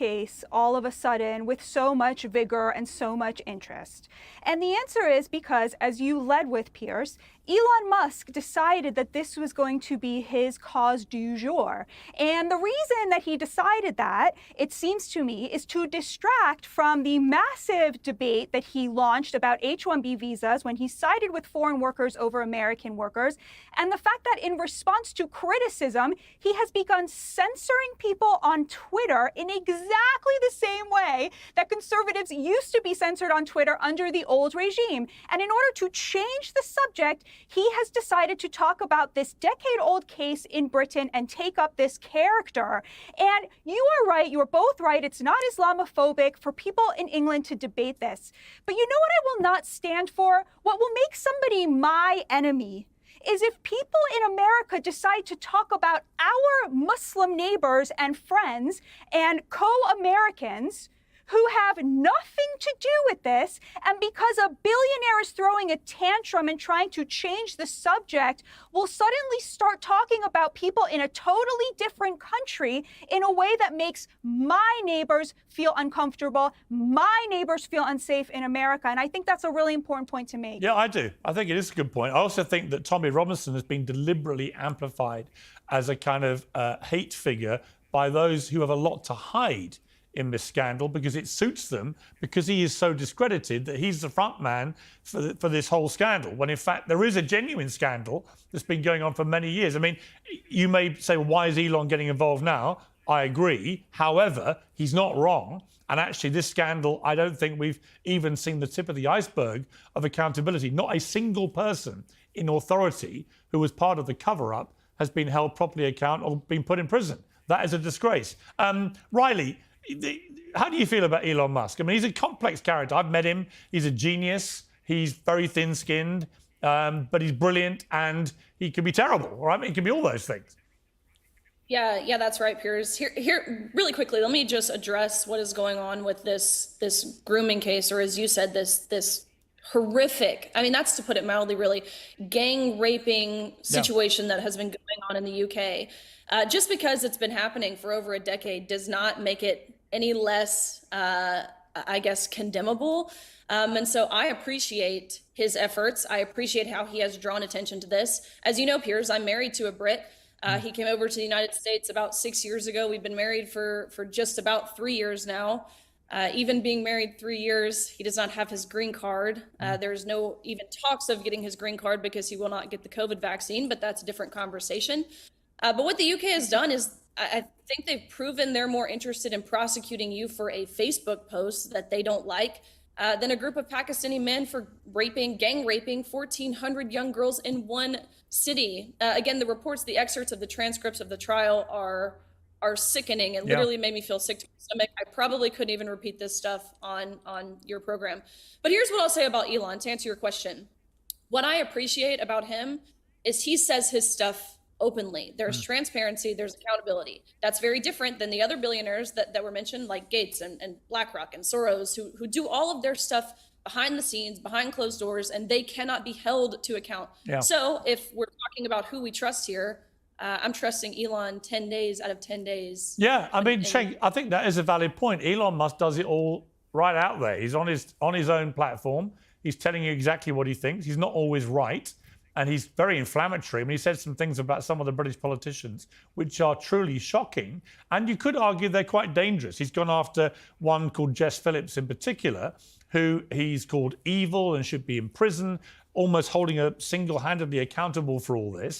case all of a sudden with so much vigor and so much interest? And the answer is because, as you led with, Piers, Elon Musk decided that this was going to be his cause du jour. And the reason that he decided that, it seems to me, is to distract from the massive debate that he launched about H-1B visas when he sided with foreign workers over American workers, and the fact that in response to criticism, he has begun censoring people on Twitter in exactly the same way that conservatives used to be censored on Twitter under the old regime. And in order to change the subject, he has decided to talk about this decade-old case in Britain and take up this character. And you are right, you are both right, it's not Islamophobic for people in England to debate this. But you know what I will not stand for? What will make somebody my enemy is if people in America decide to talk about our Muslim neighbors and friends and co-Americans who have nothing to do with this, and because a billionaire is throwing a tantrum and trying to change the subject, will suddenly start talking about people in a totally different country in a way that makes my neighbors feel uncomfortable, my neighbors feel unsafe in America. And I think that's a really important point to make. Yeah, I do. I think it is a good point. I also think that Tommy Robinson has been deliberately amplified as a kind of hate figure by those who have a lot to hide in this scandal, because it suits them, because he is so discredited that he's the front man for this whole scandal, when in fact there is a genuine scandal that's been going on for many years. I mean, you may say, well, why is Elon getting involved now? I agree. However, he's not wrong. And actually, this scandal, I don't think we've even seen the tip of the iceberg of accountability. Not a single person in authority who was part of the cover-up has been held properly account or been put in prison. That is a disgrace. Riley, how do you feel about Elon Musk? I mean, he's a complex character. I've met him. He's a genius. He's very thin-skinned, but he's brilliant, and he can be terrible, right? I mean, he can be all those things. Yeah, that's right, Piers. Here, really quickly, let me just address what is going on with this grooming case, or as you said, this horrific, I mean, that's to put it mildly, really, gang raping situation that has been going on in the UK. Just because it's been happening for over a decade does not make it any less, I guess, condemnable. And so I appreciate his efforts. I appreciate how he has drawn attention to this. As you know, Piers, I'm married to a Brit. He came over to the United States about 6 years ago. We've been married for just about 3 years now. Even being married 3 years, he does not have his green card. There's no even talks of getting his green card because he will not get the COVID vaccine, but that's a different conversation. But what the UK has done is, I think they've proven they're more interested in prosecuting you for a Facebook post that they don't like than a group of Pakistani men for gang raping 1,400 young girls in one city. Again, the reports, the excerpts of the transcripts of the trial are sickening and literally made me feel sick to my stomach. I probably couldn't even repeat this stuff on your program. But here's what I'll say about Elon, to answer your question. What I appreciate about him is he says his stuff openly. There's transparency, there's accountability. That's very different than the other billionaires that were mentioned, like Gates and BlackRock and Soros, who do all of their stuff behind the scenes, behind closed doors, and they cannot be held to account. So if we're talking about who we trust here, I'm trusting Elon 10 days out of 10 days. Yeah, I mean, Shane, I think that is a valid point. Elon Musk does it all right out there. He's on his own platform. He's telling you exactly what he thinks. He's not always right. And he's very inflammatory. I mean, he said some things about some of the British politicians which are truly shocking. And you could argue they're quite dangerous. He's gone after one called Jess Phillips in particular, who he's called evil and should be in prison, almost holding her single-handedly accountable for all this.